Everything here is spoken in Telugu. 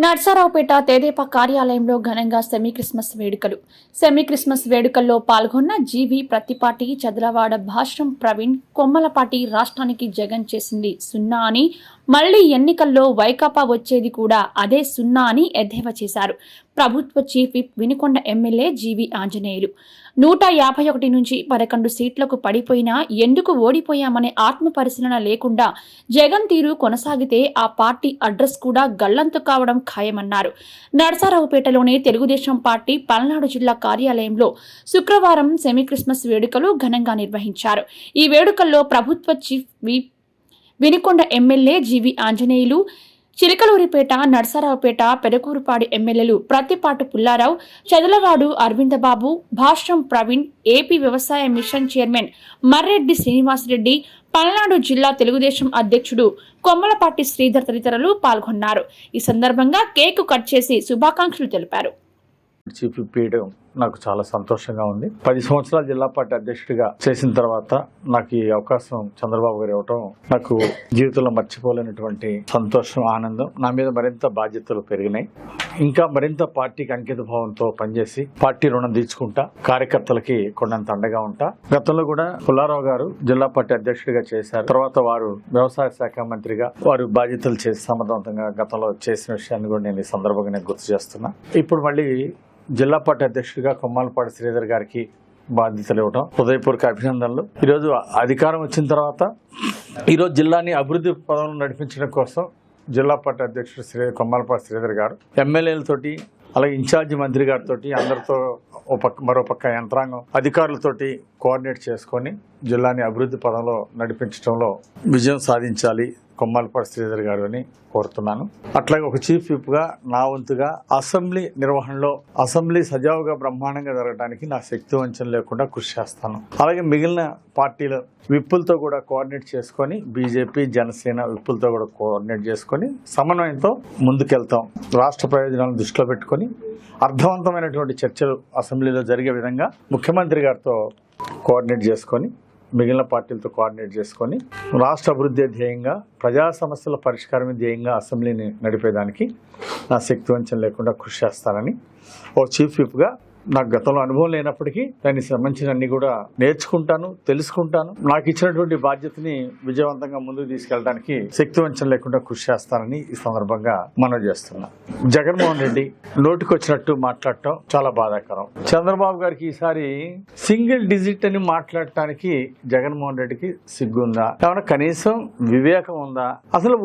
నర్సారావుపేట తెదేపా కార్యాలయంలో ఘనంగా సెమీ క్రిస్మస్ వేడుకల్లో పాల్గొన్న జీవి ప్రత్తిపాటి చదలవాడ భాష్యం ప్రవీణ్ కొమ్మలపాటి రాష్ట్రానికి జగన్ చేసింది సున్నా అని మళ్లీ ఎన్నికల్లో వైకాపా వచ్చేది కూడా అదే సున్నా అని ఎద్దేవా చేశారు. ప్రభుత్వ చీఫ్ విప్ వినుకొండ ఎమ్మెల్యే జీవి ఆంజనేయులు 151 నుంచి 11 సీట్లకు పడిపోయినా ఎందుకు ఓడిపోయామనే ఆత్మ పరిశీలన లేకుండా జగన్ తీరు కొనసాగితే ఆ పార్టీ అడ్రస్ కూడా గల్లంతు కావడం ఖాయమన్నారు. నర్సారావుపేటలోని తెలుగుదేశం పార్టీ పల్నాడు జిల్లా కార్యాలయంలో శుక్రవారం సెమీ క్రిస్మస్ వేడుకలు ఘనంగా నిర్వహించారు. ఈ వేడుకల్లో ప్రభుత్వ చీఫ్ విప్ వినుకొండ ఎమ్మెల్యే జీవి ఆంజనేయులు, చిలకలూరిపేట, నర్సారావుపేట, పెదకూరుపాడు ఎమ్మెల్యేలు ప్రత్తిపాటి పుల్లారావు, చదలవాడు అరవిందబాబు, భాష్యం ప్రవీణ్, ఏపీ వ్యవసాయ మిషన్ చైర్మన్ మర్రెడ్డి శ్రీనివాసరెడ్డి, పల్నాడు జిల్లా తెలుగుదేశం అధ్యక్షుడు కొమ్మలపాటి శ్రీధర్ తదితరులు పాల్గొన్నారు. ఈ సందర్భంగా కేక్ కట్ చేసి శుభాకాంక్షలు తెలిపారు. చీఫ్ ఇప్పించడం నాకు చాలా సంతోషంగా ఉంది. 10 సంవత్సరాలు జిల్లా పార్టీ అధ్యక్షుడిగా చేసిన తర్వాత నాకు ఈ అవకాశం చంద్రబాబు గారు ఇవ్వటం నాకు జీవితంలో మర్చిపోలేనటువంటి సంతోషం, ఆనందం. నా మీద మరింత బాధ్యతలు పెరిగినాయి. ఇంకా మరింత పార్టీకి అంకిత భావంతో పనిచేసి పార్టీ రుణం తీర్చుకుంటా, కార్యకర్తలకి కొండంత అండగా ఉంటా. గతంలో కూడా పుల్లారావు గారు జిల్లా పార్టీ అధ్యక్షుడిగా చేశారు. తర్వాత వారు వ్యవసాయ శాఖ మంత్రిగా వారు బాధ్యతలు చేసి సమర్థవంతంగా గతంలో చేసిన విషయాన్ని కూడా నేను ఈ సందర్భంగా నేను గుర్తు చేస్తున్నా. ఇప్పుడు మళ్ళీ జిల్లా పార్టీ అధ్యక్షుడిగా కొమ్మలపాటి శ్రీధర్ గారికి బాధ్యతలు ఇవ్వడం హృదయపూర్వక అభినందనలు. ఈరోజు అధికారం వచ్చిన తర్వాత ఈరోజు జిల్లాని అభివృద్ధి పదంలో నడిపించడం కోసం జిల్లా పార్టీ అధ్యక్షుడు కొమ్మలపాటి శ్రీధర్ గారు ఎమ్మెల్యేలతోటి, అలాగే ఇన్ఛార్జి మంత్రి గారితో, అందరితో మరోపక్క యంత్రాంగం అధికారులతోటి కోఆర్డినేట్ చేసుకొని జిల్లాని అభివృద్ధి పదంలో నడిపించడంలో విజయం సాధించాలి కొమ్మలపాటి శ్రీధర్ గారు అని కోరుతున్నాను. అట్లాగే ఒక చీఫ్ విప్ గా నా వంతుగా అసెంబ్లీ నిర్వహణలో అసెంబ్లీ సజావుగా బ్రహ్మాండంగా జరగడానికి నా శక్తి వంచన లేకుండా కృషి చేస్తాను. అలాగే మిగిలిన పార్టీల విప్పులతో కూడా కోఆర్డినేట్ చేసుకొని, బీజేపీ, జనసేన విప్పులతో కూడా కోఆర్డినేట్ చేసుకొని సమన్వయంతో ముందుకెళ్తాం. రాష్ట్ర ప్రయోజనాలను దృష్టిలో పెట్టుకొని అర్థవంతమైనటువంటి చర్చలు అసెంబ్లీలో జరిగే విధంగా ముఖ్యమంత్రి గారితో కోఆర్డినేట్ చేసుకొని, మిగిలిన పార్టీలతో కోఆర్డినేట్ చేసుకొని రాష్ట్ర అభివృద్ధి ధ్యేయంగా, ప్రజా సమస్యల పరిష్కారమే ధ్యేయంగా అసెంబ్లీని నడిపేదానికి నా శక్తి వంచన లేకుండా కృషి చేస్తానని ఓ చీఫ్ విప్గా నాకు గతంలో అనుభవం లేనప్పటికీ దానికి సంబంధించిన అన్ని కూడా నేర్చుకుంటాను, తెలుసుకుంటాను. నాకు ఇచ్చినటువంటి బాధ్యతని విజయవంతంగా ముందుకు తీసుకెళ్ళడానికి శక్తి వంచన లేకుండా కృషి చేస్తానని ఈ సందర్భంగా మనవి చేస్తున్నా. జగన్మోహన్ రెడ్డి నోటికి వచ్చినట్టు మాట్లాడటం చాలా బాధాకరం. చంద్రబాబు గారికి ఈసారి సింగిల్ డిజిట్ అని మాట్లాడటానికి జగన్మోహన్ రెడ్డికి సిగ్గుందా? ఏమన్నా కనీసం వివేకం ఉందా? అసలు